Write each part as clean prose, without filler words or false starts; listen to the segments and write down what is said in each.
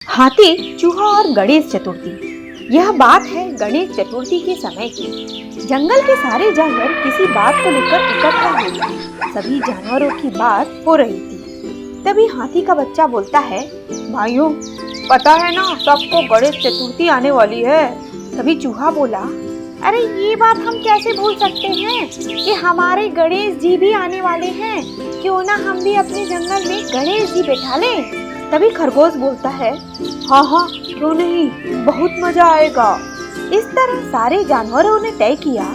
हाथी, चूहा और गणेश चतुर्थी। यह बात है गणेश चतुर्थी के समय की। जंगल के सारे जानवर किसी बात को लेकर इकट्ठा हो गए। सभी जानवरों की बात हो रही थी। तभी हाथी का बच्चा बोलता है, भाइयों, पता है ना सबको गणेश चतुर्थी आने वाली है। तभी चूहा बोला, अरे ये बात हम कैसे भूल सकते हैं कि हमारे गणेश जी भी आने वाले हैं। क्यों ना हम भी अपने जंगल में गणेश जी बैठा लें। तभी खरगोश बोलता है, हाँ हाँ क्यों नहीं, बहुत मजा आएगा। इस तरह सारे जानवरों ने तय किया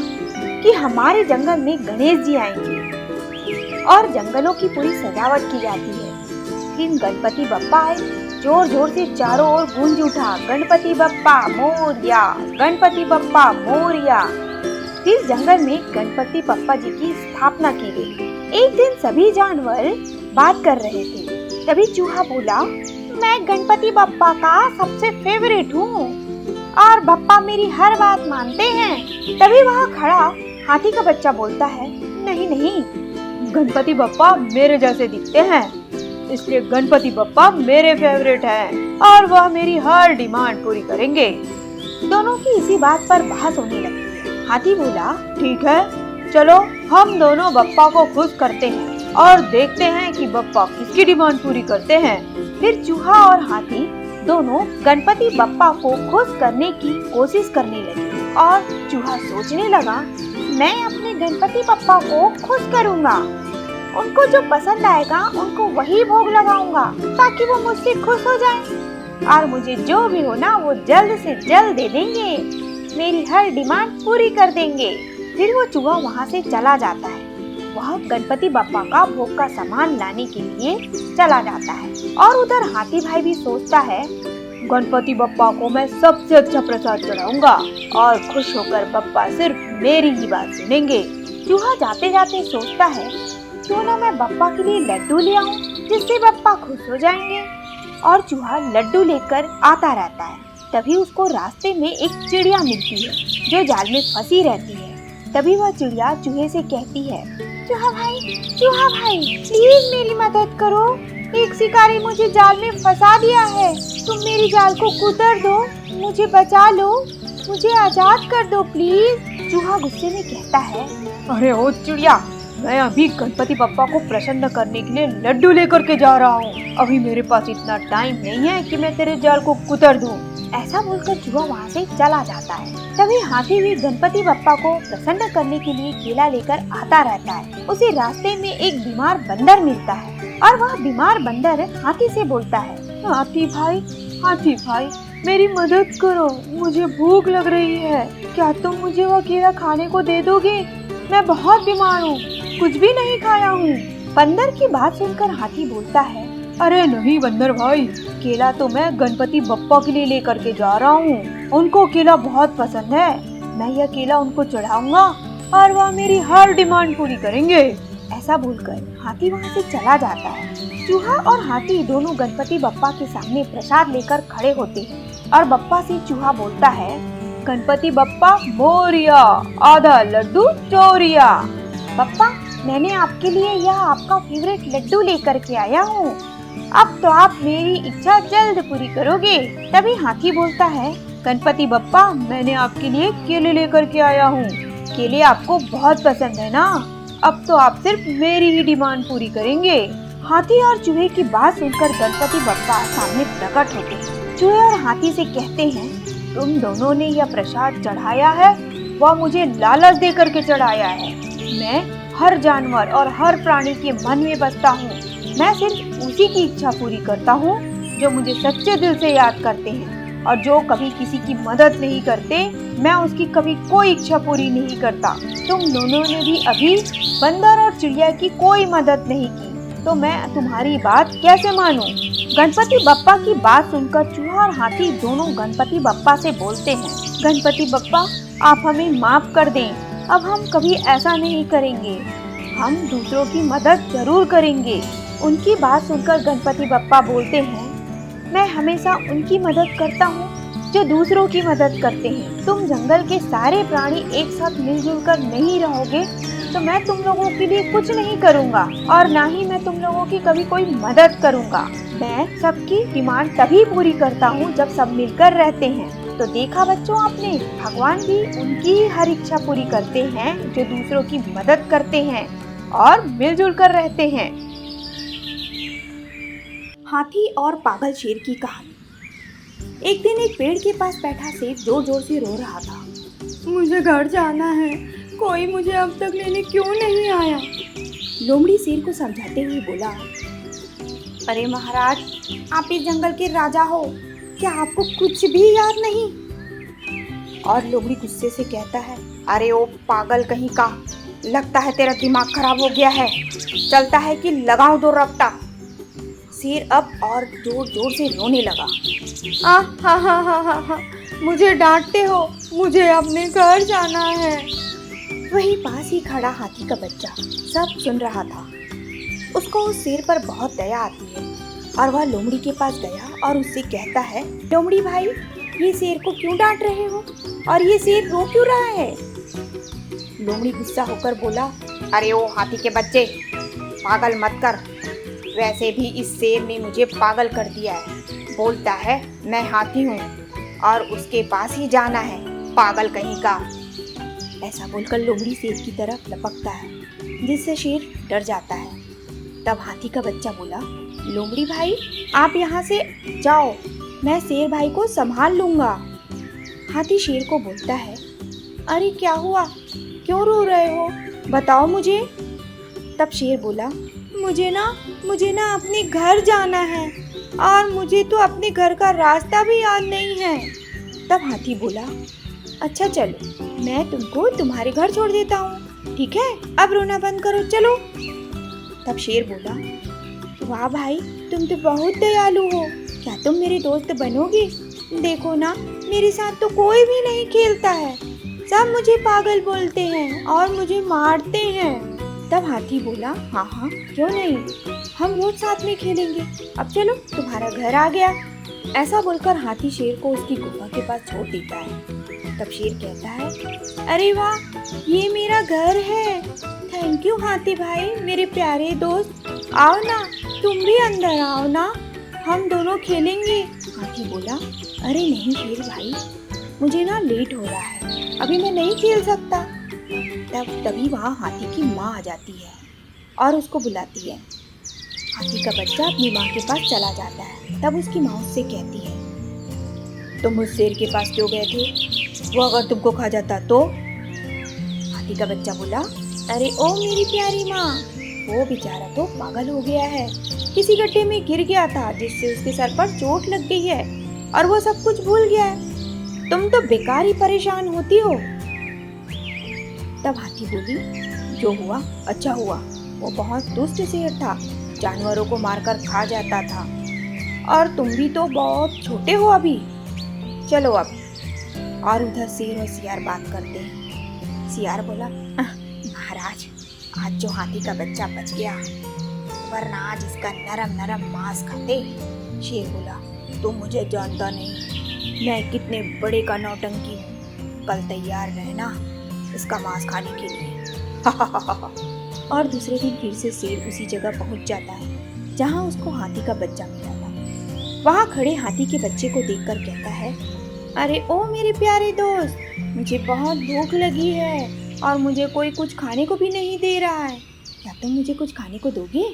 कि हमारे जंगल में गणेश जी आएंगे और जंगलों की पूरी सजावट की जाती है। फिर गणपति बप्पा आए। जोर जोर से चारों ओर गूंज उठा, गणपति बप्पा मोरया, गणपति बप्पा मोरया। फिर जंगल में गणपति बप्पा जी की स्थापना की गई। एक दिन सभी जानवर बात कर रहे थे। तभी चूहा बोला, मैं गणपति बप्पा का सबसे फेवरेट हूँ और बप्पा मेरी हर बात मानते हैं। तभी वहाँ खड़ा हाथी का बच्चा बोलता है, नहीं नहीं, गणपति बप्पा मेरे जैसे दिखते हैं, इसलिए गणपति बप्पा मेरे फेवरेट हैं और वह मेरी हर डिमांड पूरी करेंगे। दोनों की इसी बात पर बहस होने लगी। हाथी बोला, ठीक है, चलो हम दोनों बप्पा को खुश करते हैं और देखते हैं कि बप्पा किसकी डिमांड पूरी करते हैं। फिर चूहा और हाथी दोनों गणपति बप्पा को खुश करने की कोशिश करने लगे और चूहा सोचने लगा, मैं अपने गणपति बप्पा को खुश करूँगा, उनको जो पसंद आएगा उनको वही भोग लगाऊंगा ताकि वो मुझसे खुश हो जाएं और मुझे जो भी हो ना वो जल्द से जल्द दे देंगे, मेरी हर डिमांड पूरी कर देंगे। फिर वो चूहा वहाँ से चला जाता है। वह गणपति बप्पा का भोग का सामान लाने के लिए चला जाता है और उधर हाथी भाई भी सोचता है, गणपति बप्पा को मैं सबसे अच्छा प्रसाद चढ़ाऊंगा और खुश होकर बप्पा सिर्फ मेरी ही बात सुनेंगे। चूहा जाते जाते सोचता है, क्यों ना मैं बप्पा के लिए लड्डू ले आऊं जिससे बप्पा खुश हो जाएंगे। और चूहा लड्डू लेकर आता रहता है। तभी उसको रास्ते में एक चिड़िया मिलती है जो जाल में फंसी रहती है। तभी वह चिड़िया चूहे से कहती है, चूहा भाई प्लीज मेरी मदद करो, एक शिकारी मुझे जाल में फंसा दिया है, तुम मेरी जाल को कुतर दो, मुझे बचा लो, मुझे आजाद कर दो प्लीज। चूहा गुस्से में कहता है, अरे ओ चिड़िया, मैं अभी गणपति बप्पा को प्रसन्न करने के लिए लड्डू लेकर के जा रहा हूँ, अभी मेरे पास इतना टाइम नहीं है कि मैं तेरे जाल को कुतर दूँ। ऐसा बोलकर चूहा वहाँ से चला जाता है। तभी हाथी भी गणपति बप्पा को प्रसन्न करने के लिए केला लेकर आता रहता है। उसे रास्ते में एक बीमार बंदर मिलता है और वह बीमार बंदर हाथी से बोलता है, हाथी भाई मेरी मदद करो, मुझे भूख लग रही है, क्या तुम मुझे वह केला खाने को दे दोगे? मैं बहुत बीमार हूँ, कुछ भी नहीं खाया हूँ। बंदर की बात सुनकर हाथी बोलता है, अरे नहीं बंदर भाई, केला तो मैं गणपति बप्पा के लिए लेकर के जा रहा हूँ, उनको केला बहुत पसंद है, मैं यह केला उनको चढ़ाऊंगा और वह मेरी हर डिमांड पूरी करेंगे। ऐसा बोलकर हाथी वहाँ से चला जाता है। चूहा और हाथी दोनों गणपति बप्पा के सामने प्रसाद लेकर खड़े होते हैं और बप्पा से चूहा बोलता है, गणपति बप्पा मोरया, आधा लड्डू चोरिया। बप्पा, मैंने आपके लिए यह आपका फेवरेट लड्डू लेकर के आया हूँ, अब तो आप मेरी इच्छा जल्द पूरी करोगे। तभी हाथी बोलता है, गणपति बप्पा, मैंने आपके लिए केले लेकर के आया हूँ, केले आपको बहुत पसंद है ना, अब तो आप सिर्फ मेरी ही डिमांड पूरी करेंगे। हाथी और चूहे की बात सुनकर गणपति बप्पा सामने प्रकट होते हैं। चूहे और हाथी से कहते हैं, तुम दोनों ने यह प्रसाद चढ़ाया है वह मुझे लालच दे करके चढ़ाया है। मैं हर जानवर और हर प्राणी के मन में बसता हूँ, मैं सिर्फ उसी की इच्छा पूरी करता हूँ जो मुझे सच्चे दिल से याद करते हैं और जो कभी किसी की मदद नहीं करते, मैं उसकी कभी कोई इच्छा पूरी नहीं करता। तुम दोनों ने भी अभी बंदर और चिड़िया की कोई मदद नहीं की, तो मैं तुम्हारी बात कैसे मानूं? गणपति बप्पा की बात सुनकर चूहा और हाथी दोनों गणपति बप्पा से बोलते हैं, गणपति बप्पा, आप हमें माफ कर दें, अब हम कभी ऐसा नहीं करेंगे, हम दूसरों की मदद जरूर करेंगे। उनकी बात सुनकर गणपति बप्पा बोलते हैं, मैं हमेशा उनकी मदद करता हूँ जो दूसरों की मदद करते हैं। तुम जंगल के सारे प्राणी एक साथ मिलजुल कर नहीं रहोगे तो मैं तुम लोगों के लिए कुछ नहीं करूँगा और ना ही मैं तुम लोगों की कभी कोई मदद करूँगा। मैं सबकी डिमांड तभी पूरी करता हूँ जब सब मिलकर रहते हैं। तो देखा बच्चों आपने, भगवान भी उनकी हर इच्छा पूरी करते हैं जो दूसरों की मदद करते हैं और मिलजुल कर रहते हैं। हाथी और पागल शेर की कहानी। एक दिन एक पेड़ के पास बैठा शेर जोर जोर से रो रहा था। मुझे घर जाना है, कोई मुझे अब तक लेने क्यों नहीं आया। लोमड़ी शेर को समझाते हुए बोला, अरे महाराज, आप इस जंगल के राजा हो, क्या आपको कुछ भी याद नहीं? और लोमड़ी गुस्से से कहता है, अरे ओ पागल कहीं का, लगता है तेरा दिमाग खराब हो गया है, चलता है कि लगाऊं दो रफ्ता। शेर अब और जोर जोर से रोने लगा। हा, मुझे डांटते हो, मुझे अपने घर जाना है। वहीं पास ही खड़ा हाथी का बच्चा सब सुन रहा था। उसको उस शेर पर बहुत दया आती है और वह लोमड़ी के पास गया और उससे कहता है, लोमड़ी भाई, ये शेर को क्यों डांट रहे हो और ये शेर रो क्यों रहा है? लोमड़ी गुस्सा होकर बोला, अरे ओ हाथी के बच्चे, पागल मत कर, वैसे भी इस शेर ने मुझे पागल कर दिया है। बोलता है मैं हाथी हूँ और उसके पास ही जाना है, पागल कहीं का। ऐसा बोलकर लोमड़ी शेर की तरफ लपकता है, जिससे शेर डर जाता है। तब हाथी का बच्चा बोला, लोमड़ी भाई, आप यहाँ से जाओ, मैं शेर भाई को संभाल लूँगा। हाथी शेर को बोलता है, अरे क्या हुआ, क्यों रो रहे हो, बताओ मुझे। तब शेर बोला, मुझे ना अपने घर जाना है और मुझे तो अपने घर का रास्ता भी याद नहीं है। तब हाथी बोला, अच्छा चलो, मैं तुमको तुम्हारे घर छोड़ देता हूँ, ठीक है, अब रोना बंद करो, चलो। तब शेर बोला, वाह भाई, तुम तो बहुत दयालु हो, क्या तुम मेरे दोस्त बनोगे? देखो ना, मेरे साथ तो कोई भी नहीं खेलता है, सब मुझे पागल बोलते हैं और मुझे मारते हैं। तब हाथी बोला, हाँ, क्यों नहीं, हम रोज साथ में खेलेंगे, अब चलो, तुम्हारा घर आ गया। ऐसा बोलकर हाथी शेर को उसकी गुफा के पास छोड़ देता है। तब शेर कहता है, अरे वाह, ये मेरा घर है, थैंक यू हाथी भाई, मेरे प्यारे दोस्त, आओ ना, तुम भी अंदर आओ ना, हम दोनों खेलेंगे। हाथी बोला, अरे नहीं शेर भाई, मुझे ना लेट हो रहा है, अभी मैं नहीं खेल सकता। तभी वहाँ हाथी की माँ आ जाती है और उसको बुलाती है। हाथी का बच्चा अपनी माँ के पास चला जाता है। तब उसकी माँ उससे कहती है, तुम उस शेर के पास क्यों गए थे, वो अगर तुमको खा जाता तो? हाथी का बच्चा बोला, अरे ओ मेरी प्यारी माँ, वो बेचारा तो पागल हो गया है, किसी गड्ढे में गिर गया था जिससे उसके सर पर चोट लग गई है और वो सब कुछ भूल गया है, तुम तो बेकार ही परेशान होती हो। तब हाथी बोली, जो हुआ अच्छा हुआ, वो बहुत दुष्ट शेर था, जानवरों को मारकर खा जाता था और तुम भी तो बहुत छोटे हो अभी, चलो अब। और उधर शेर और सियार बात करते हैं। सियार बोला, महाराज, आज जो हाथी का बच्चा बच गया, वरना आज इसका नरम नरम मांस खाते। शेर बोला, तुम मुझे जानता नहीं, मैं कितने बड़े का नौटंकी हूँ, कल तैयार रहना इसका मांस खाने के लिए। और दूसरे दिन फिर से शेर उसी जगह पहुंच जाता है जहां उसको हाथी का बच्चा मिला था। वहां खड़े हाथी के बच्चे को देखकर कहता है, अरे ओ मेरे प्यारे दोस्त, मुझे बहुत भूख लगी है और मुझे कोई कुछ खाने को भी नहीं दे रहा है, क्या तुम मुझे कुछ खाने को दोगे?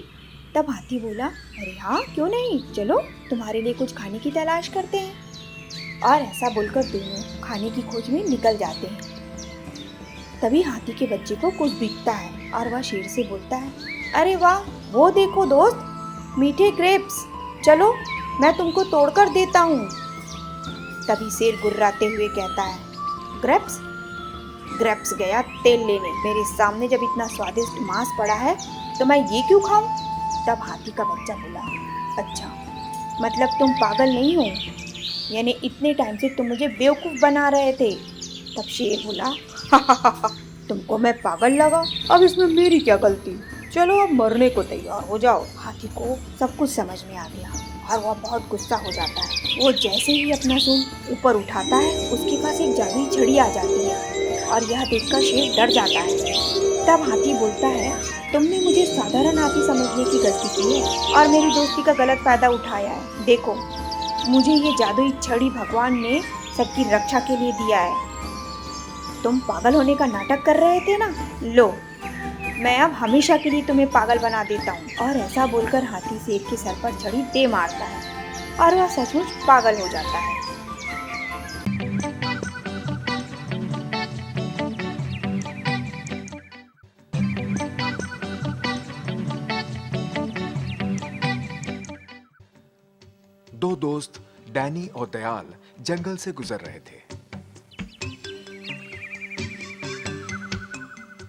तब हाथी बोला, अरे हाँ, क्यों नहीं, चलो तुम्हारे लिए कुछ खाने की तलाश करते हैं। और ऐसा बोलकर दोनों खाने की खोज में निकल जाते हैं। तभी हाथी के बच्चे को कुछ दिखता है और वह शेर से बोलता है, अरे वाह, वो देखो दोस्त, मीठे ग्रेप्स, चलो मैं तुमको तोड़कर देता हूँ। तभी शेर गुर्राते हुए कहता है, ग्रेप्स? ग्रेप्स गया तेल लेने, मेरे सामने जब इतना स्वादिष्ट मांस पड़ा है तो मैं ये क्यों खाऊं? तब हाथी का बच्चा बोला, अच्छा, मतलब तुम पागल नहीं हो, यानी इतने टाइम से तुम मुझे बेवकूफ़ बना रहे थे। तब शेर बोला, तुमको मैं पागल लगा, अब इसमें मेरी क्या गलती, चलो अब मरने को तैयार हो जाओ। हाथी को सब कुछ समझ में आ गया और वह बहुत गुस्सा हो जाता है। वो जैसे ही अपना सूंड ऊपर उठाता है, उसके पास एक जादुई छड़ी आ जाती है और यह देखकर शेर डर जाता है। तब हाथी बोलता है, तुमने मुझे साधारण हाथी समझने की गलती की है और मेरी दोस्ती का गलत फायदा उठाया है। देखो, मुझे ये जादुई छड़ी भगवान ने सबकी रक्षा के लिए दिया है। तुम पागल होने का नाटक कर रहे थे ना, लो, मैं अब हमेशा के लिए तुम्हें पागल बना देता हूँ। और ऐसा बोलकर हाथी शेर के सर पर छड़ी दे मारता है और वह सचमुच पागल हो जाता है। दो दोस्त डैनी और दयाल जंगल से गुजर रहे थे।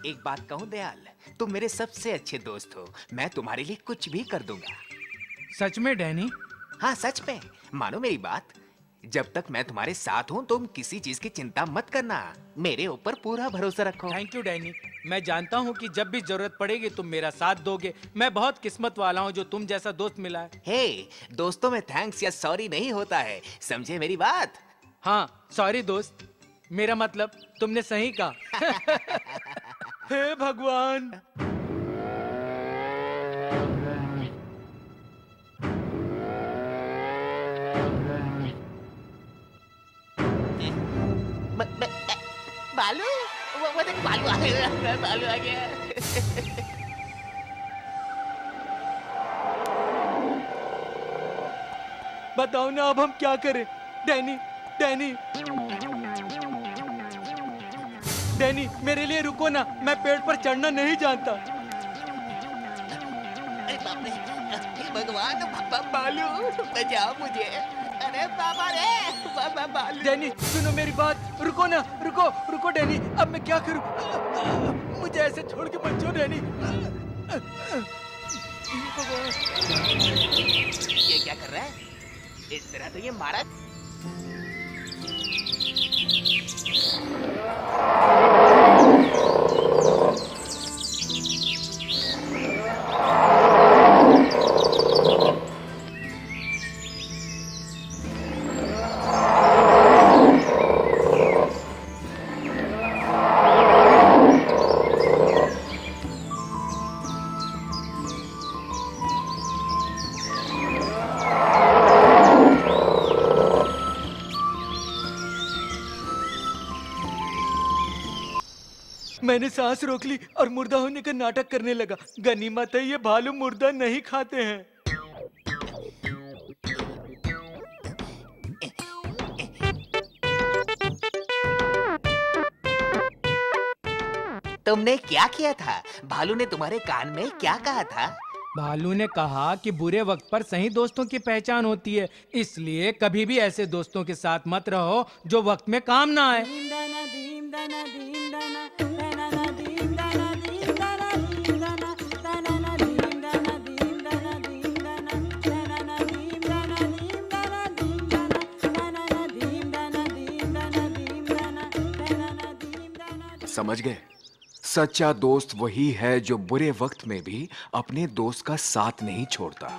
एक बात कहूं दयाल, तुम मेरे सबसे अच्छे दोस्त हो। मैं तुम्हारे लिए कुछ भी कर दूंगा। सच में डैनी? हाँ सच में, मानो मेरी बात। जब तक मैं तुम्हारे साथ हूँ तुम किसी चीज की चिंता मत करना। मेरे ऊपर पूरा भरोसा रखो। Thank you Danny. मैं जानता हूँ कि जब भी जरूरत पड़ेगी तुम मेरा साथ दोगे। मैं बहुत किस्मत वाला हूँ जो तुम जैसा दोस्त मिला है। हे, दोस्तों में थैंक्स या सॉरी नहीं होता है, समझे मेरी बात? हाँ सॉरी दोस्त, मेरा मतलब तुमने सही कहा। हे भगवान! बालू, वो देख, बालू आ गया, बालू आ गया। बताओ ना अब हम क्या करें? डैनी, डैनी, डैनी, मेरे लिए रुको ना, मैं पेड़ पर चढ़ना नहीं जानता। अरे बाप रे, हे भगवान, बालू बचाओ मुझे। अरे बाबा रे, बाबा बालू। डैनी सुनो मेरी बात, रुको ना, रुको रुको डैनी, अब मैं क्या करूं? मुझे ऐसे छोड़ के मत जाओ डैनी। ये क्या कर रहा है? इस तरह तो ये मारा। मैंने सांस रोक ली और मुर्दा होने का नाटक करने लगा। गनीमत है ये भालू मुर्दा नहीं खाते हैं। तुमने क्या किया था? भालू ने तुम्हारे कान में क्या कहा था? भालू ने कहा कि बुरे वक्त पर सही दोस्तों की पहचान होती है, इसलिए कभी भी ऐसे दोस्तों के साथ मत रहो जो वक्त में काम ना आए। समझ गए? सच्चा दोस्त वही है जो बुरे वक्त में भी अपने दोस्त का साथ नहीं छोड़ता।